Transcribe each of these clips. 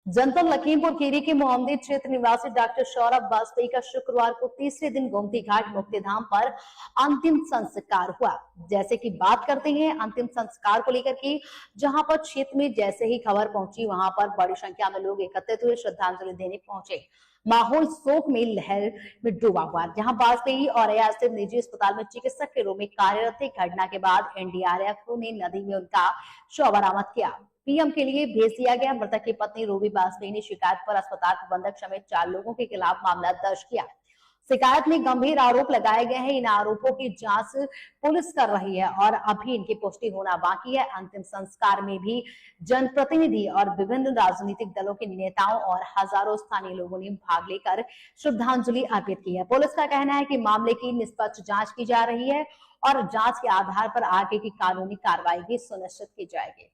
जनपद लखीमपुर खीरी के मोहम्मदी क्षेत्र निवासी डॉक्टर सौरभ वाजपेयी का शुक्रवार को तीसरे दिन गोमती घाट मुक्तिधाम पर अंतिम संस्कार हुआ। जैसे कि बात करते हैं अंतिम संस्कार को लेकर की, जहां पर क्षेत्र में जैसे ही खबर पहुंची वहां पर बड़ी संख्या में लोग एकत्रित हुए, श्रद्धांजलि देने पहुंचे। माहौल शोक में लहर में डूबा हुआ, जहां वाजपेयी और स्थित निजी अस्पताल में चिकित्सक के रूप में कार्यरत थे। घटना के बाद एनडीआरएफ ने नदी में उनका शव बरामद किया, पीएम के लिए भेज दिया गया। मृतक की पत्नी रूबी वाजपेयी ने शिकायत पर अस्पताल प्रबंधक समेत 4 लोगों के खिलाफ मामला दर्ज किया। शिकायत में गंभीर आरोप लगाए गए हैं। इन आरोपों की जांच पुलिस कर रही है और अभी इनकी पुष्टि होना बाकी है। अंतिम संस्कार में भी जनप्रतिनिधि और विभिन्न राजनीतिक दलों के नेताओं और हजारों स्थानीय लोगों ने भाग लेकर श्रद्धांजलि अर्पित की है। पुलिस का कहना है कि मामले की निष्पक्ष जांच की जा रही है और जांच के आधार पर आगे की कानूनी कार्रवाई भी सुनिश्चित की जाएगी।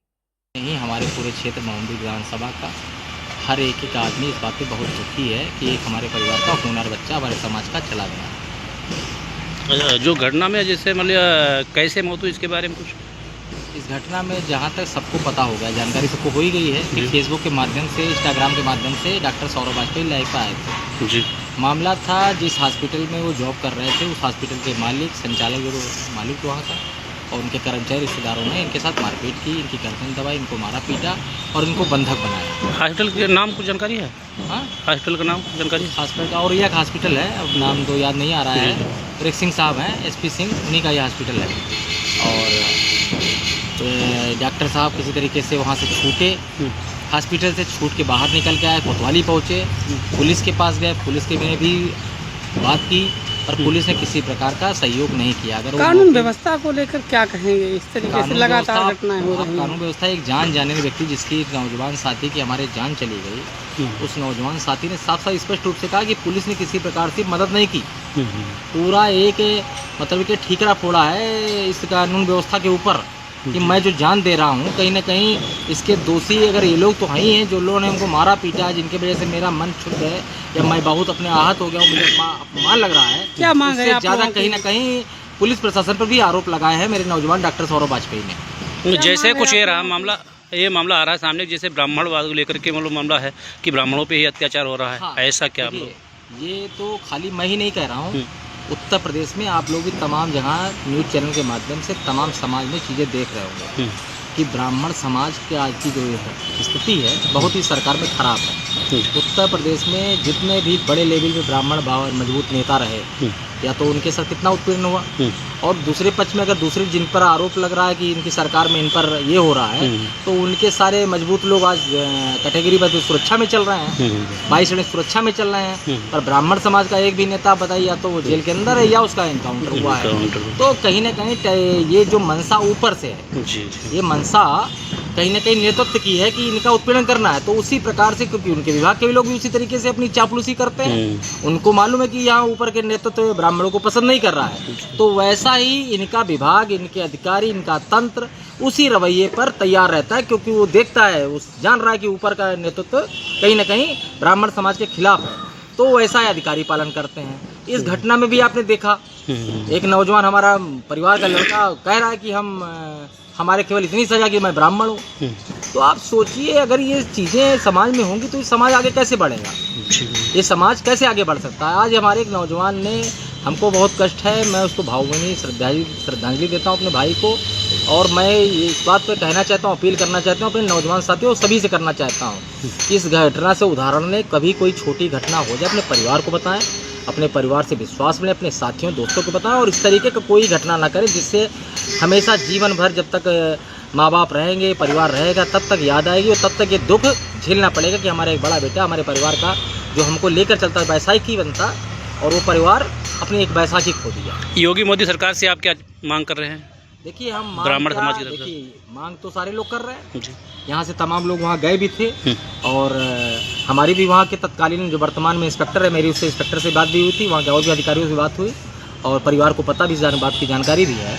नहीं, हमारे पूरे क्षेत्र मोहम्मदी विधानसभा का हर एक आदमी इस बात पे बहुत दुखी है कि एक हमारे परिवार का होनहार बच्चा हमारे समाज का चला गया। जो घटना में जैसे मतलब कैसे मौत हुई, इसके बारे में कुछ? इस घटना में जहाँ तक सबको पता होगा, जानकारी सबको हो ही गई है कि फेसबुक के माध्यम से, इंस्टाग्राम के माध्यम से डॉक्टर सौरभ वाजपेयी लाइव पर आए थे जी। मामला था जिस हॉस्पिटल में वो जॉब कर रहे थे, उस हॉस्पिटल के मालिक, संचालक, जो मालिक वहाँ का और उनके कर्मचारी रिश्तेदारों ने इनके साथ मारपीट की, इनकी गर्दन दबाई, इनको मारा पीटा और इनको बंधक बनाया। हॉस्पिटल के नाम कुछ जानकारी है? हाँ, हॉस्पिटल का नाम जानकारी? हॉस्पिटल का और एक हॉस्पिटल है, अब नाम तो याद नहीं आ रहा है। एक सिंह साहब हैं, एसपी सिंह, उन्हीं का यह हॉस्पिटल है। और डॉक्टर साहब किसी तरीके से वहाँ से छूटे, हॉस्पिटल से छूट के बाहर निकल के आए, कोतवाली पहुँचे, पुलिस के पास गए, पुलिस के में भी बात की और पुलिस ने किसी प्रकार का सहयोग नहीं किया। अगर कानून व्यवस्था को लेकर क्या कहेंगे? इस तरीके से लगातार घटनाएं हो रही हैं। कानून व्यवस्था एक जान जाने व्यक्ति, जिसकी एक नौजवान साथी की हमारे जान चली गई, उस नौजवान साथी ने साफ साफ स्पष्ट रूप से कहा कि पुलिस ने किसी प्रकार से मदद नहीं की। पूरा एक मतलब कि ठीकरा फोड़ा है इस कानून व्यवस्था के ऊपर कि मैं जो जान दे रहा हूँ, कहीं ना कहीं इसके दोषी अगर ये लोग तो ही हैं, जो लोगों ने हमको मारा पीटा, जिनके वजह से मेरा मन छूट है या मैं बहुत अपने आहत हो गया हूँ, मुझे अपमान लग रहा है। क्या मांग है? ज़्यादा कहीं ना कहीं पुलिस प्रशासन पर भी आरोप लगाए हैं मेरे नौजवान डॉक्टर सौरभ वाजपेयी ने। जैसे कुछ ये रहा मामला, ये मामला आ रहा है सामने, जैसे ब्राह्मणवाद को लेकर के मतलब मामला है कि ब्राह्मणों पे ही अत्याचार हो रहा है। हाँ, ऐसा क्या? ये तो खाली मैं ही नहीं कह रहा हूँ, उत्तर प्रदेश में आप लोग भी तमाम जगह न्यूज़ चैनल के माध्यम से तमाम समाज में चीज़ें देख रहे होंगे कि ब्राह्मण समाज की आज की जो स्थिति है बहुत ही सरकार में खराब है। उत्तर प्रदेश में जितने भी बड़े लेवल पे ब्राह्मण भाव मजबूत नेता रहे, या तो उनके साथ कितना उत्पीड़न हुआ, और दूसरे पक्ष में अगर दूसरे जिन पर आरोप लग रहा है कि इनकी सरकार में इन पर ये हो रहा है, तो उनके सारे मजबूत लोग आज कैटेगरी पर सुरक्षा में चल रहे हैं, 22 जने सुरक्षा में चल रहे हैं, पर ब्राह्मण समाज का एक भी नेता बताइए या तो वो जेल के अंदर है या उसका एनकाउंटर हुआ है। तो कहीं ना कहीं ये जो मंशा ऊपर से है, ये मंशा कहीं ना कहीं नेतृत्व की है कि इनका उत्पीड़न करना है। तो उसी प्रकार से, क्योंकि उनके विभाग के भी लोग भी उसी तरीके से अपनी चापलूसी करते हैं, उनको मालूम है कि यहाँ ऊपर के नेतृत्व ब्राह्मणों को पसंद नहीं कर रहा है, तो वैसा ही इनका विभाग, इनके अधिकारी, इनका तंत्र उसी रवैये पर तैयार रहता है, क्योंकि वो देखता है, जान रहा है कि ऊपर का नेतृत्व कहीं ना कहीं ब्राह्मण समाज के खिलाफ है, तो वैसा ही अधिकारी पालन करते हैं। इस घटना में भी आपने देखा, एक नौजवान हमारा परिवार का लड़का कह रहा है कि हमारे केवल इतनी सजा कि मैं ब्राह्मण हूँ। तो आप सोचिए, अगर ये चीज़ें समाज में होंगी तो ये समाज आगे कैसे बढ़ेगा, ये समाज कैसे आगे बढ़ सकता है। आज हमारे एक नौजवान ने, हमको बहुत कष्ट है, मैं उसको भावभीनी श्रद्धांजलि देता हूँ अपने भाई को, और मैं इस बात पर कहना चाहता हूँ, अपील करना चाहता हूँ अपने नौजवान साथियों सभी से करना चाहता हूँ, इस घटना से उदाहरण लें। कभी कोई छोटी घटना हो जाए अपने परिवार को बताएं, अपने परिवार से विश्वास मिले, अपने साथियों दोस्तों को बताएं, और इस तरीके का कोई घटना ना करें जिससे हमेशा जीवन भर, जब तक माँ बाप रहेंगे, परिवार रहेगा, तब तक याद आएगी और तब तक ये दुख झेलना पड़ेगा कि हमारा एक बड़ा बेटा हमारे परिवार का जो हमको लेकर चलता है वैसाखी बनता, और वो परिवार अपनी एक वैसाखी खो दिया। योगी मोदी सरकार से आप क्या मांग कर रहे हैं? देखिए, हम ब्राह्मण समाज की तरफ से मांग तो सारे लोग कर रहे हैं, यहाँ से तमाम लोग वहाँ गए भी थे, और हमारी भी वहाँ के तत्कालीन जो वर्तमान में इंस्पेक्टर है, मेरी उससे इंस्पेक्टर से बात भी हुई थी, वहाँ के और भी अधिकारियों से बात हुई, और परिवार को पता भी, बात की जानकारी भी है,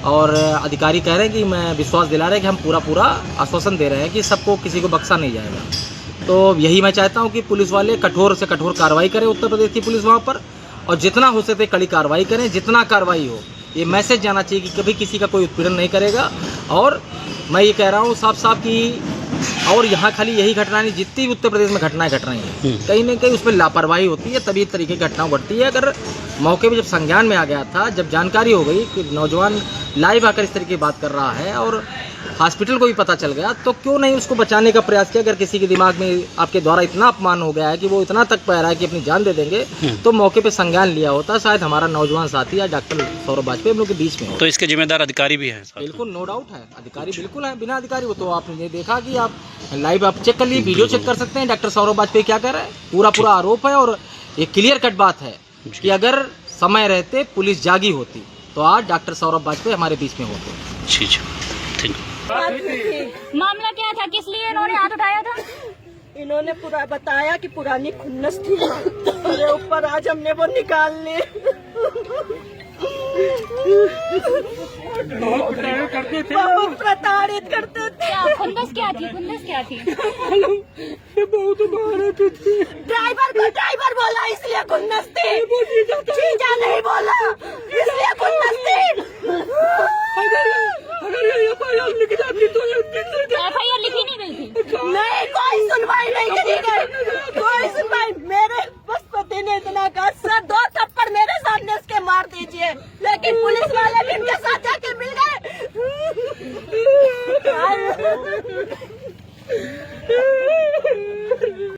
और अधिकारी कह रहे हैं कि मैं विश्वास दिला रहे हैं कि हम पूरा आश्वासन दे रहे हैं कि सबको, किसी को बख्शा नहीं जाएगा। तो यही मैं चाहता हूँ कि पुलिस वाले कठोर से कठोर कार्रवाई करें, उत्तर प्रदेश की पुलिस वहाँ पर, और जितना हो सके कड़ी कार्रवाई करें, जितना कार्रवाई हो। ये मैसेज जाना चाहिए कि कभी किसी का कोई उत्पीड़न नहीं करेगा। और मैं ये कह रहा हूँ साफ साफ कि और यहाँ खाली यही घटना नहीं, जितनी भी उत्तर प्रदेश में घटनाएं घट रही हैं कहीं न कहीं उसमें लापरवाही होती है, तभी इस तरीके की घटनाएं बढ़ती है। अगर मौके पे जब संज्ञान में आ गया था, जब जानकारी हो गई कि नौजवान लाइव आकर इस तरीके की बात कर रहा है और हॉस्पिटल को भी पता चल गया, तो क्यों नहीं उसको बचाने का प्रयास किया। अगर किसी के दिमाग में आपके द्वारा इतना अपमान हो गया है कि वो इतना तक पा रहा है कि अपनी जान दे देंगे, तो मौके पे संज्ञान लिया होता, शायद हमारा नौजवान साथी या डॉक्टर सौरभ वाजपेयी हम लोग के बीच में हो। तो इसके जिम्मेदार अधिकारी भी हैं? बिल्कुल, नो डाउट है, अधिकारी बिल्कुल है। बिना अधिकारी वो तो आपने देखा कि आप लाइव आप चेक कर लिए, वीडियो चेक कर सकते हैं डॉक्टर सौरभ वाजपेयी क्या कर रहे हैं। पूरा आरोप है और ये क्लियर कट बात है कि अगर समय रहते पुलिस जागी होती तो आज डॉक्टर सौरभ वाजपेयी हमारे बीच में होते। जी जी, थैंक यू। मामला क्या था, किस लिए इन्होंने हाथ उठाया था? इन्होंने पूरा बताया कि पुरानी खुन्नस थी मेरे ऊपर, आज हमने वो निकाल ली। बहुत प्रताड़ित करते थे। क्या खुंदस क्या थी? खुंदस क्या थी? बहुत भारत थी। ड्राइवर बोला इसलिए खुन्नस थी, जीजा नहीं बोला इसलिए खुन्नस